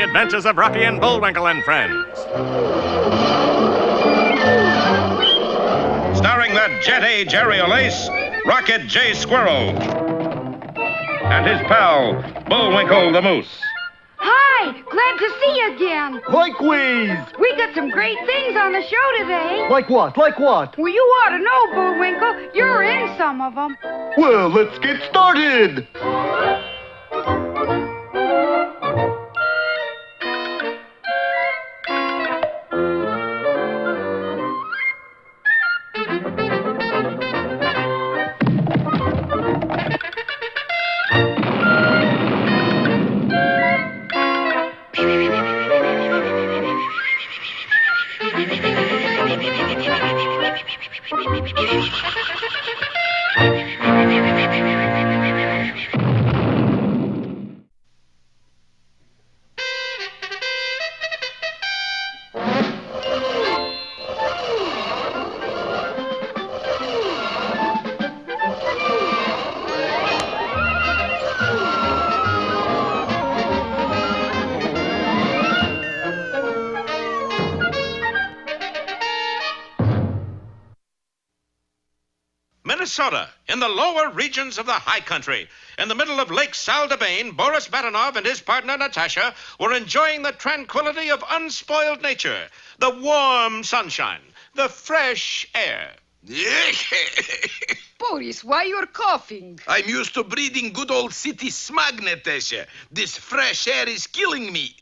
adventures of Rocky and Bullwinkle and Friends. Starring that jetty Jerry O'Lace, Rocket J. Squirrel, and his pal, Bullwinkle the Moose. Hi, glad to see you again. Likewise. We got some great things on the show today. Like what? Like what? Well, you ought to know, Bullwinkle. You're in some of them. Well, let's get started. Minnesota, in the lower regions of the high country. In the middle of Lake Saldabain, Boris Badenov and his partner Natasha were enjoying the tranquility of unspoiled nature, the warm sunshine, the fresh air. Boris, why you're coughing? I'm used to breathing good old city smog, Natasha. This fresh air is killing me.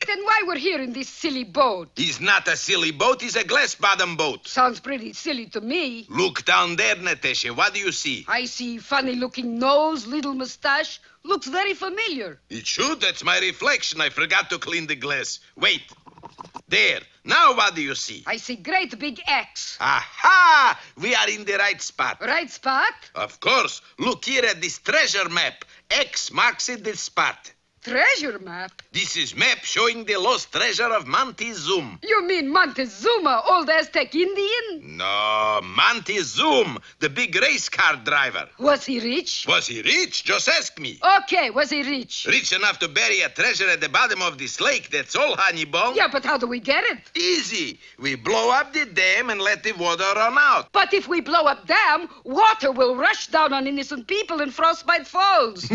Then why we're here in this silly boat? It's not a silly boat, it's a glass-bottom boat. Sounds pretty silly to me. Look down there, Natasha. What do you see? I see funny-looking nose, little mustache. Looks very familiar. It should. That's my reflection. I forgot to clean the glass. Wait. There. Now what do you see? I see great big X. Aha! We are in the right spot. Right spot? Of course. Look here at this treasure map. X marks it the spot. Treasure map? This is map showing the lost treasure of Monte Zoom. You mean Montezuma, old Aztec Indian? No, Monte Zoom, the big race car driver. Was he rich? Was he rich? Just ask me. Okay, was he rich? Rich enough to bury a treasure at the bottom of this lake, that's all, honey bun. Yeah, but how do we get it? Easy. We blow up the dam and let the water run out. But if we blow up dam, water will rush down on innocent people in Frostbite Falls.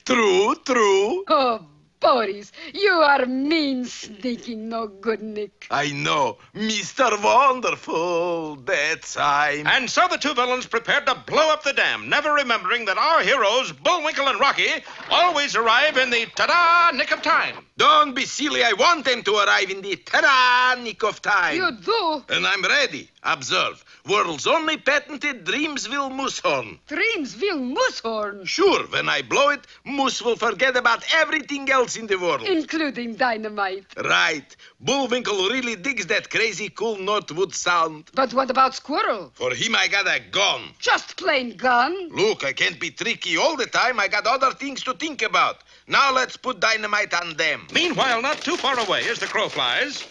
True, true. Oh, Boris, you are mean, sneaking, no good Nick. I know. Mr. Wonderful, that's I'm... And so the two villains prepared to blow up the dam, never remembering that our heroes, Bullwinkle and Rocky, always arrive in the ta-da nick of time. Don't be silly. I want them to arrive in the ta-da nick of time. You do? And I'm ready. Observe. World's only patented Dreamsville moose horn. Dreamsville Moosehorn. Sure, when I blow it, Moose will forget about everything else in the world. Including dynamite. Right. Bullwinkle really digs that crazy cool Northwood sound. But what about Squirrel? For him, I got a gun. Just plain gun? Look, I can't be tricky all the time. I got other things to think about. Now let's put dynamite on them. Meanwhile, not too far away as the crow flies,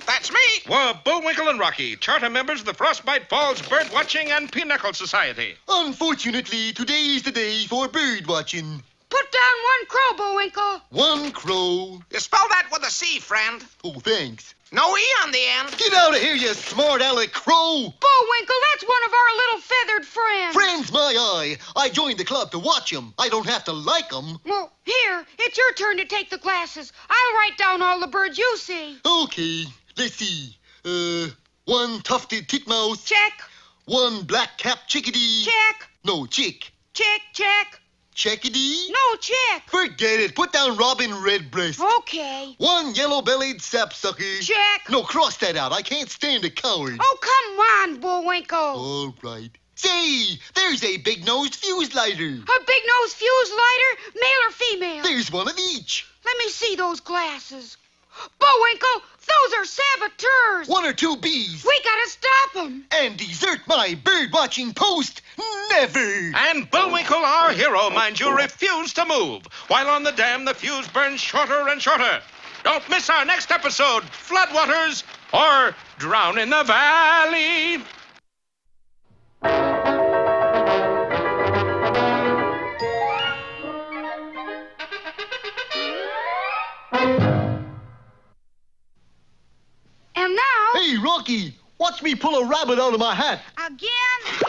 That's me. were Bullwinkle and Rocky, charter members of the Frostbite Falls Bird Watching and Pinochle Society. Unfortunately, today is the day for bird watching. Put down one crow, Bullwinkle. One crow. You spell that with a C, friend. Oh, thanks. No E on the end. Get out of here, you smart aleck crow. Bullwinkle, that's one of our little feathered friends. Friends, my eye. I joined the club to watch 'em. I don't have to like 'em. Well, here, it's your turn to take the glasses. I'll write down all the birds you see. Okay, let's see. One tufted titmouse. Check, One black-capped chickadee. check, No, chick. check. Chickadee? No, check. Forget it. Put down robin redbreast. Okay. One yellow-bellied sapsucker. Check. No, cross that out. I can't stand a coward. Oh, come on, Bullwinkle. All right. Say, there's a big-nosed fuse lighter. A big-nosed fuse lighter, male or female? There's one of each. Let me see those glasses. Bullwinkle, those are saboteurs. One or two bees. We gotta stop them. And desert my bird-watching post. Never. And Bullwinkle, our hero, mind you, refused to move. While on the dam, the fuse burns shorter and shorter. Don't miss our next episode, Floodwaters or Drown in the Valley. watch me pull a rabbit out of my hat. Again?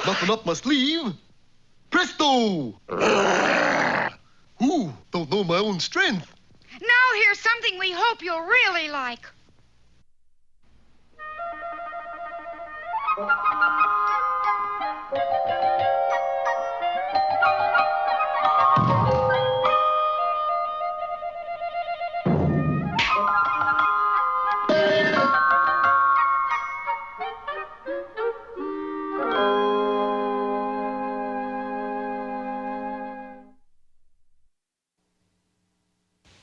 Nothing up my sleeve. Presto! Ooh, don't know my own strength. Now here's something we hope you'll really like.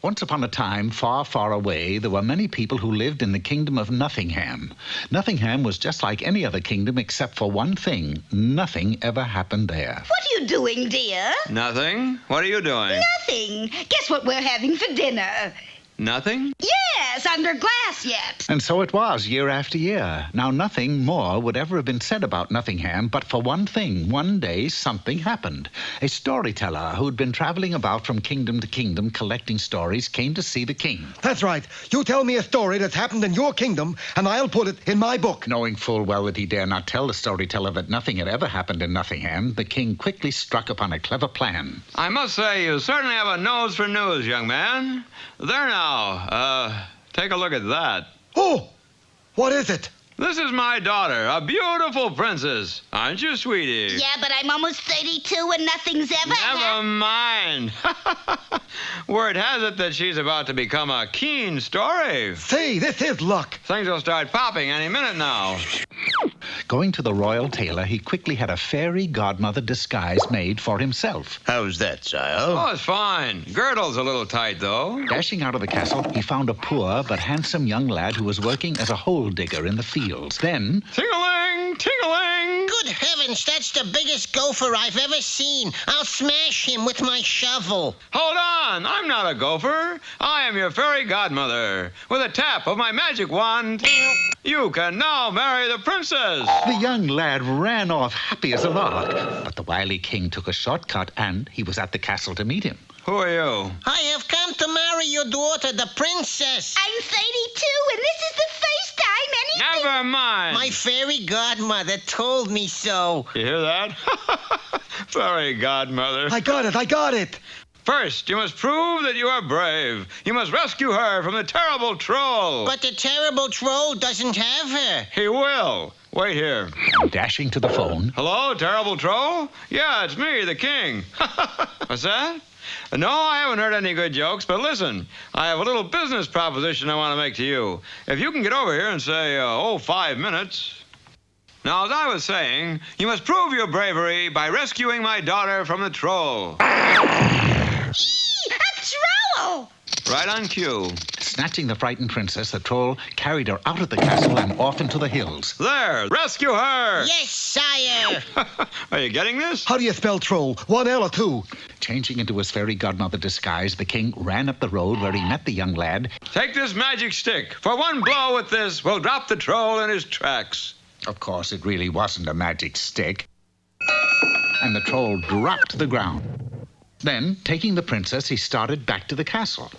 Once upon a time, far, far away, there were many people who lived in the kingdom of Nothingham. Nothingham was just like any other kingdom except for one thing. Nothing ever happened there. What are you doing, dear? Nothing. What are you doing? Nothing. Guess what we're having for dinner? Nothing? Yes, under glass yet. And so it was, year after year. Now, nothing more would ever have been said about Nothingham, but for one thing, one day something happened. A storyteller who'd been traveling about from kingdom to kingdom collecting stories came to see the king. That's right. You tell me a story that's happened in your kingdom, and I'll put it in my book. Knowing full well that he dare not tell the storyteller that nothing had ever happened in Nothingham, the king quickly struck upon a clever plan. I must say, you certainly have a nose for news, young man. There now. Take a look at that. Oh, what is it? This is my daughter, a beautiful princess. Aren't you, sweetie? Yeah, but I'm almost 32 and nothing's ever Never mind. Word has it that she's about to become a keen story. Say, this is luck. Things will start popping any minute now. Going to the royal tailor, he quickly had a fairy godmother disguise made for himself. How's that, sire? Oh, it's fine. Girdle's a little tight, though. Dashing out of the castle, he found a poor but handsome young lad who was working as a hole digger in the fields. Then, Ting-a-ling, ting-a-ling. Good heavens, that's the biggest gopher I've ever seen. I'll smash him with my shovel. Hold on, I'm not a gopher. I am your fairy godmother. With a tap of my magic wand, you can now marry the princess. the young lad ran off happy as a lark. But the wily king took a shortcut, and he was at the castle to meet him. Who are you? I have come to marry your daughter, the princess. I'm 32, and this is the first time anything... Never mind. My fairy godmother told me so. You hear that? Fairy godmother. I got it. First, you must prove that you are brave. You must rescue her from the terrible troll. But the terrible troll doesn't have her. He will. Wait here. And dashing to the phone. Hello, terrible troll? Yeah, it's me, the king. What's that? No, I haven't heard any good jokes, but listen, I have a little business proposition I want to make to you. If you can get over here and say, 5 minutes. Now, as I was saying, you must prove your bravery by rescuing my daughter from the troll. A troll! Right on cue. Snatching the frightened princess, the troll carried her out of the castle and off into the hills. There, rescue her! Yes, sire. Are you getting this? How do you spell troll? 1 L or 2? Changing into his fairy godmother disguise, the king ran up the road where he met the young lad. Take this magic stick. For one blow with this, we'll drop the troll in his tracks. Of course, it really wasn't a magic stick. And the troll dropped to the ground. Then, taking the princess, he started back to the castle.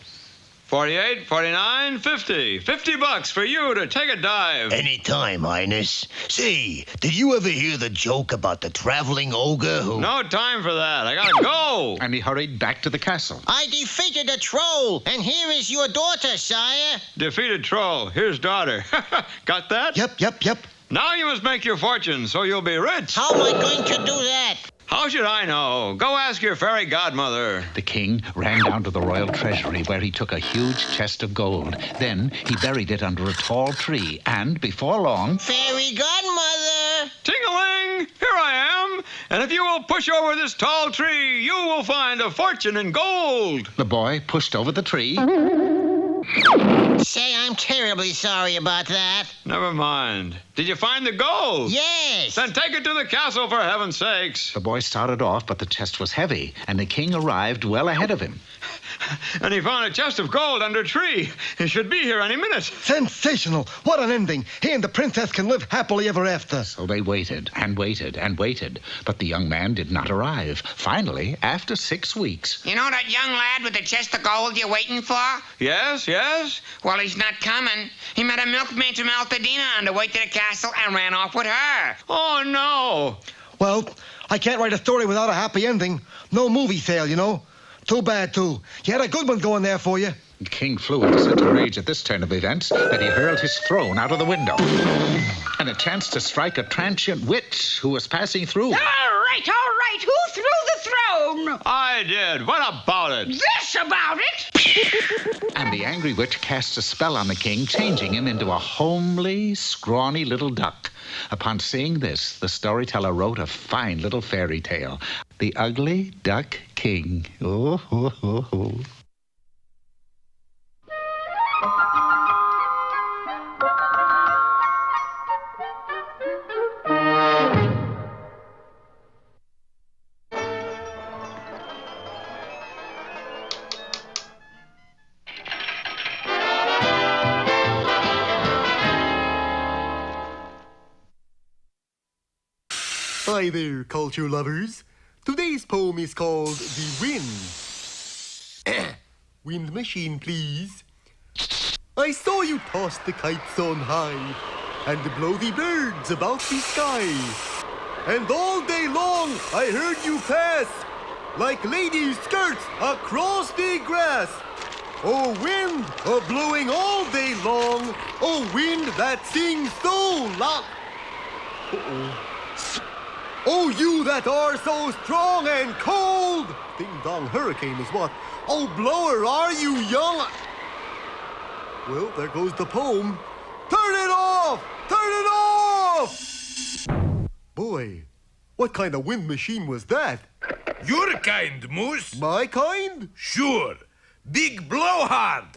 48, 49, 50. $50 for you to take a dive. Anytime, Highness. Say, did you ever hear the joke about the traveling ogre who... No time for that. I gotta go. And he hurried back to the castle. I defeated a troll, and here is your daughter, sire. Defeated troll. Here's daughter. Got that? Yep. Now you must make your fortune so you'll be rich. How am I going to do that? How should I know? Go ask your fairy godmother. The king ran down to the royal treasury where he took a huge chest of gold. Then he buried it under a tall tree, and before long... Fairy godmother! Ting-a-ling! Here I am! And if you will push over this tall tree, you will find a fortune in gold. The boy pushed over the tree. Say, I'm terribly sorry about that. Never mind. Did you find the gold? Yes. Then take it to the castle, for heaven's sakes. The boy started off, but the chest was heavy, and the king arrived well ahead of him. And he found a chest of gold under a tree. He should be here any minute. Sensational. What an ending. He and the princess can live happily ever after. So they waited and waited and waited, but the young man did not arrive. Finally, after 6 weeks... You know that young lad with the chest of gold you're waiting for? Yes, yes? Well, he's not coming. He met a milkmaid from Altadena on the way to the castle and ran off with her. Oh, no. Well, I can't write a story without a happy ending. No movie sale, you know. Too bad, too. You had a good one going there for you. The king flew into such a rage at this turn of events that he hurled his throne out of the window. And a chance to strike a transient witch who was passing through. All right. Who threw the throne? I did. What about it? This about it. And the angry witch cast a spell on the king, changing him into a homely, scrawny little duck. Upon seeing this, the storyteller wrote a fine little fairy tale. The Ugly Duck King. Oh, ho, ho, ho. Hi there, culture lovers. Today's poem is called The Wind. Wind machine, please. I saw you toss the kites on high and blow the birds about the sky. And all day long I heard you pass like ladies' skirts across the grass. Oh, wind, blowing all day long. Oh, wind that sings so loud. Uh-oh. Oh, you that are so strong and cold! Ding-dong hurricane is what? Oh, blower, are you young? Well, there goes the poem. Turn it off! Turn it off! Boy, what kind of wind machine was that? Your kind, Moose. My kind? Sure. Big blowhard.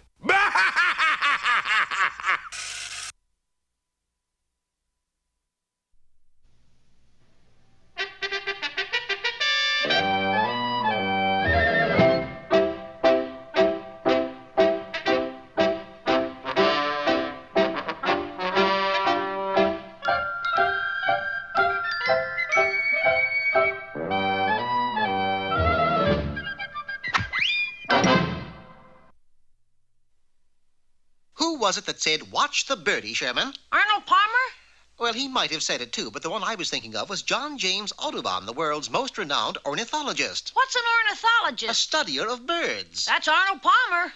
Who was it that said, "Watch the birdie," Sherman? Arnold Palmer? Well, he might have said it too, but the one I was thinking of was John James Audubon, the world's most renowned ornithologist. What's an A ornithologist? studier of birds. That's Arnold Palmer.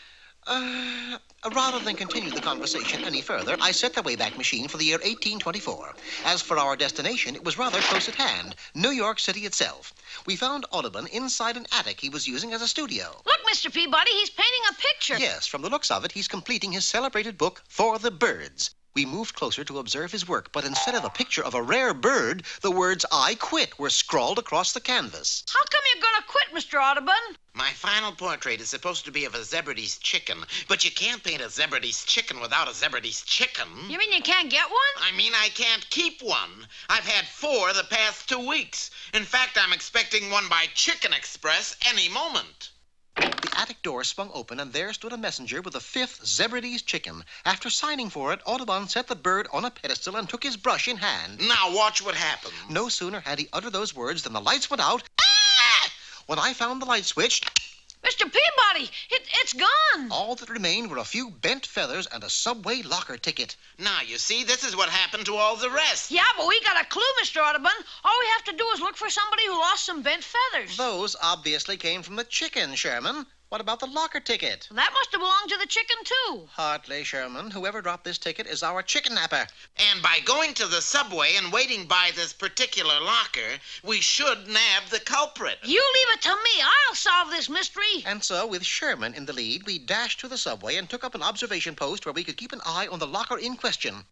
Rather than continue the conversation any further, I set the Wayback Machine for the year 1824. As for our destination, it was rather close at hand, New York City itself. We found Audubon inside an attic he was using as a studio. Look, Mr. Peabody, he's painting a picture. Yes, from the looks of it, he's completing his celebrated book, For the Birds. We moved closer to observe his work, but instead of a picture of a rare bird, the words "I quit" were scrawled across the canvas. How come you're going to quit, Mr. Audubon? My final portrait is supposed to be of a Zebrady's chicken, but you can't paint a Zebrady's chicken without a Zebrady's chicken. You mean you can't get one? I mean, I can't keep one. I've had 4 the past 2 weeks. In fact, I'm expecting one by Chicken Express any moment. The attic door swung open, and there stood a messenger with a 5th Zebrady's chicken. After signing for it, Audubon set the bird on a pedestal and took his brush in hand. Now watch what happens. No sooner had he uttered those words than the lights went out. Ah! When I found the light switch, Mr. Peabody, it's gone. all that remained were a few bent feathers and a subway locker ticket. Now, you see, this is what happened to all the rest. Yeah, but we got a clue, Mr. Audubon. All we have to do is look for somebody who lost some bent feathers. Those obviously came from the chicken, Sherman. What about the locker ticket? That must have belonged to the chicken, too. Hardly, Sherman. Whoever dropped this ticket is our chicken napper. And by going to the subway and waiting by this particular locker, we should nab the culprit. You leave it to me. I'll solve this mystery. And so, with Sherman in the lead, we dashed to the subway and took up an observation post where we could keep an eye on the locker in question.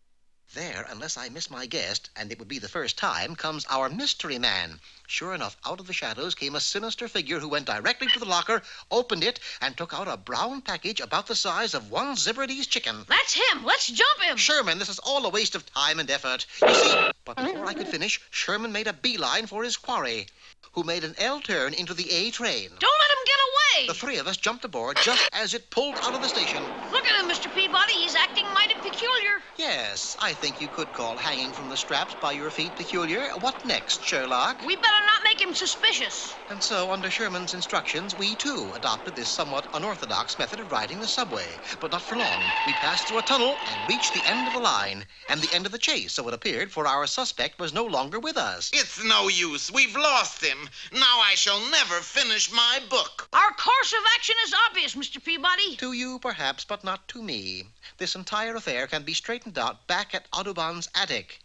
There, unless I miss my guess, and it would be the first time, comes our mystery man. Sure enough, out of the shadows came a sinister figure who went directly to the locker, opened it, and took out a brown package about the size of one Zebrady's chicken. That's him. Let's jump him. Sherman, this is all a waste of time and effort. You see, but before I could finish, Sherman made a beeline for his quarry, who made an L turn into the A train. Don't let him get away. way. The three of us jumped aboard just as it pulled out of the station. Look at him, Mr. Peabody. He's acting mighty peculiar. Yes, I think you could call hanging from the straps by your feet peculiar. What next, Sherlock? We better not make him suspicious. And so, under Sherman's instructions, we too adopted this somewhat unorthodox method of riding the subway. But not for long. We passed through a tunnel and reached the end of the line, and the end of the chase, so it appeared, for our suspect was no longer with us. It's no use. We've lost him. Now I shall never finish my book. Our course of action is obvious, Mr. Peabody. To you, perhaps, but not to me. This entire affair can be straightened out back at Audubon's attic.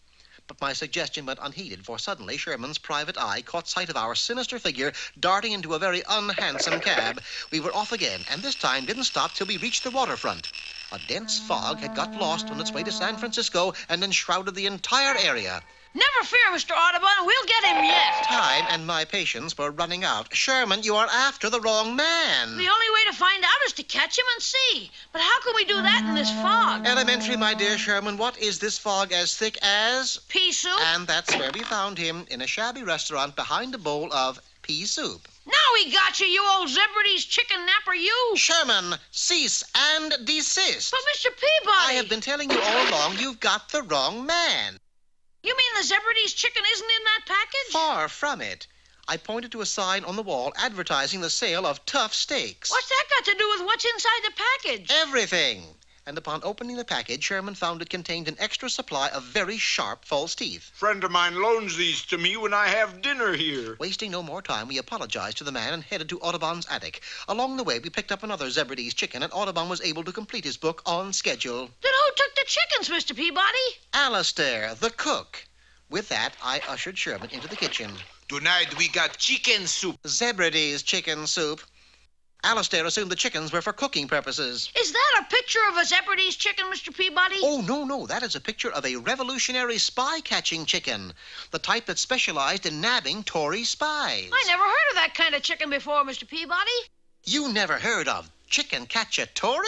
But my suggestion went unheeded, for suddenly Sherman's private eye caught sight of our sinister figure darting into a very unhandsome cab. We were off again, and this time didn't stop till we reached the waterfront. A dense fog had got lost on its way to San Francisco and enshrouded the entire area. Never fear, Mr. Audubon. We'll get him yet. Time and my patience were running out. Sherman, you are after the wrong man. The only way to find out is to catch him and see. But how can we do that in this fog? Elementary, my dear Sherman. What is this fog as thick as? Pea soup. And that's where we found him, in a shabby restaurant behind a bowl of pea soup. Now we got you, you old Zebradee's chicken napper, you. Sherman, cease and desist. But, Mr. Peabody. I have been telling you all along you've got the wrong man. You mean the Zebradee's chicken isn't in that package? Far from it. I pointed to a sign on the wall advertising the sale of tough steaks. What's that got to do with what's inside the package? Everything. And upon opening the package, Sherman found it contained an extra supply of very sharp false teeth. Friend of mine loans these to me when I have dinner here. Wasting no more time, we apologized to the man and headed to Audubon's attic. Along the way, we picked up another Zebradee's chicken, and Audubon was able to complete his book on schedule. Then who took the chickens, Mr. Peabody? Alistair, the cook. With that, I ushered Sherman into the kitchen. Tonight we got chicken soup. Zebradee's chicken soup. Alistair assumed the chickens were for cooking purposes. Is that a picture of a Zebradee's chicken, Mr. Peabody? Oh, no. That is a picture of a revolutionary spy-catching chicken. The type that specialized in nabbing Tory spies. I never heard of that kind of chicken before, Mr. Peabody. You never heard of chicken catch a Tory?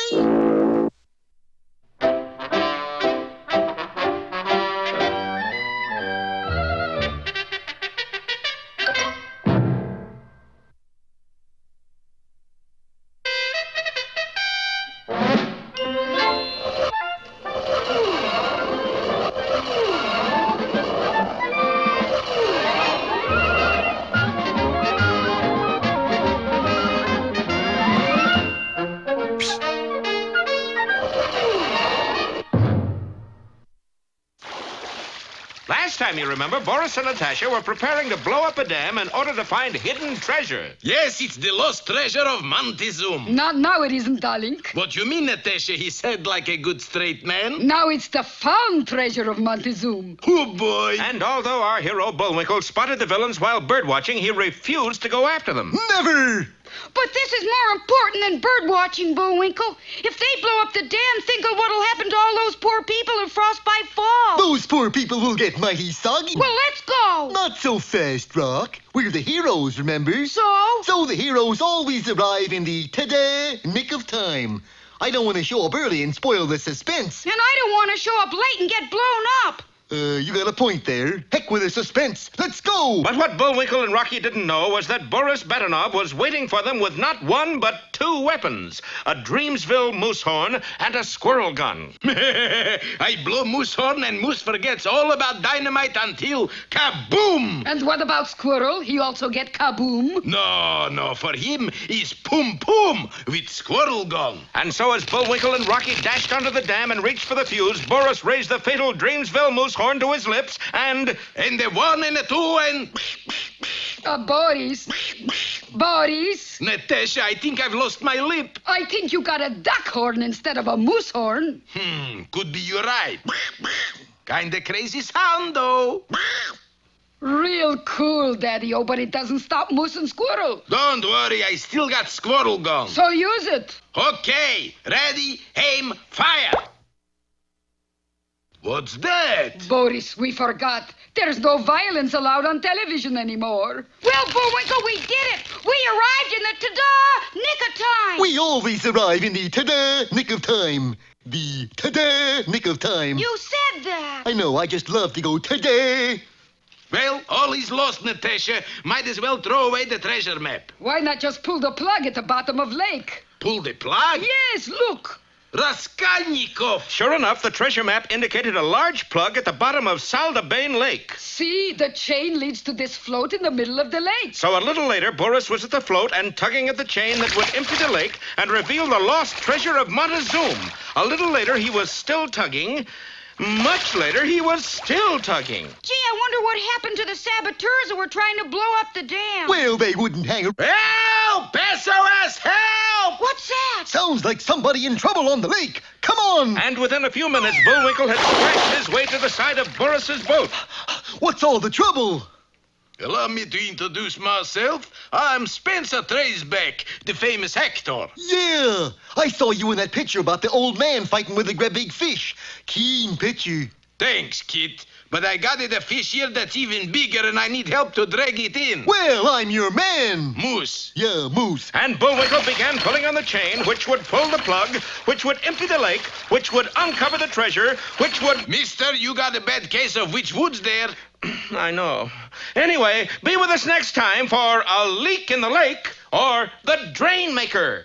Last time, you remember, Boris and Natasha were preparing to blow up a dam in order to find hidden treasure. Yes, it's the lost treasure of Monte. Not now it isn't, darling. What you mean, Natasha? He said like a good straight man. Now it's the found treasure of Montezuma. Oh, boy. And although our hero, Bullwinkle, spotted the villains while birdwatching, he refused to go after them. Never! But this is more important than bird watching, Bullwinkle. If they blow up the dam, think of what'll happen to all those poor people in Frostbite Falls. Those poor people will get mighty soggy. Well, let's go. Not so fast, Rock. We're the heroes, remember? So the heroes always arrive in the ta-da nick of time. I don't want to show up early and spoil the suspense. And I don't want to show up late and get blown up. You got a point there. Heck with the suspense. Let's go! But what Bullwinkle and Rocky didn't know was that Boris Badenov was waiting for them with not one but two weapons, a Dreamsville moose horn and a squirrel gun. I blow moose horn and moose forgets all about dynamite until kaboom! And what about squirrel? He also get kaboom? No, for him is pum pum with squirrel gun. And so as Bullwinkle and Rocky dashed onto the dam and reached for the fuse, Boris raised the fatal Dreamsville moose horn to his lips and the one and the two and... Boris. Natasha, I think I've lost my lip. I think you got a duck horn instead of a moose horn. Could be you're right. Kinda crazy sound, though. Real cool, Daddy-o, but it doesn't stop moose and squirrel. Don't worry, I still got squirrel gun. So use it. Okay, ready, aim, fire. What's that? Boris, we forgot. There's no violence allowed on television anymore. Well, Bullwinkle, we did it. We arrived in the ta-da nick of time. We always arrive in the ta-da nick of time. The ta-da nick of time. You said that. I know, I just love to go ta-da. Well, all is lost, Natasha. Might as well throw away the treasure map. Why not just pull the plug at the bottom of lake? Pull the plug? Yes, look. Raskolnikov! Sure enough, the treasure map indicated a large plug at the bottom of Saldabane Lake. See, the chain leads to this float in the middle of the lake. So a little later, Boris was at the float and tugging at the chain that would empty the lake and reveal the lost treasure of Montezuma. A little later, he was still tugging. Much later, he was still tugging. Gee, I wonder what happened to the saboteurs who were trying to blow up the dam. Well, they wouldn't hang around. Help! SOS! Help! What's that? Sounds like somebody in trouble on the lake. Come on! And within a few minutes, Bullwinkle had scratched his way to the side of Boris's boat. What's all the trouble? Allow me to introduce myself. I'm Spencer Traceback, the famous actor. Yeah, I saw you in that picture about the old man fighting with a great big fish. Keen picture. Thanks, kid. But I got a fish here that's even bigger and I need help to drag it in. Well, I'm your man. Moose. Yeah, Moose. And Bullwinkle began pulling on the chain, which would pull the plug, which would empty the lake, which would uncover the treasure, which would... Mister, you got a bad case of which wood's there. I know. Anyway, be with us next time for A Leak in the Lake or The Drain Maker.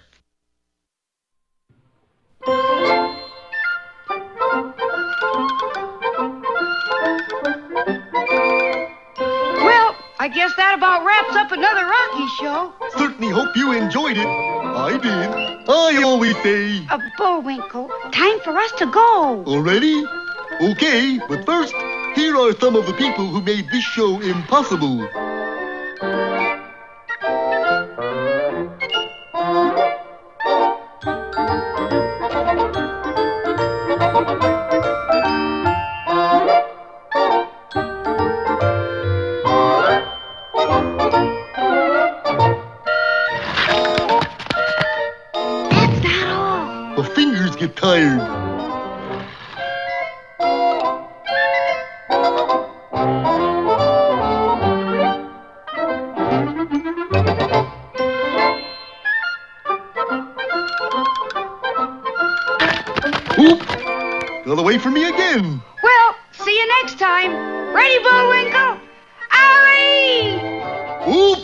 Well, I guess that about wraps up another Rocky show. Certainly hope you enjoyed it. I did. I always say... Bullwinkle, time for us to go. Already? Okay, but first, here are some of the people who made this show impossible. That's not all. The fingers get tired. Oop! Got away from me again. Well, see you next time. Ready, Bullwinkle? Hurry! Oop!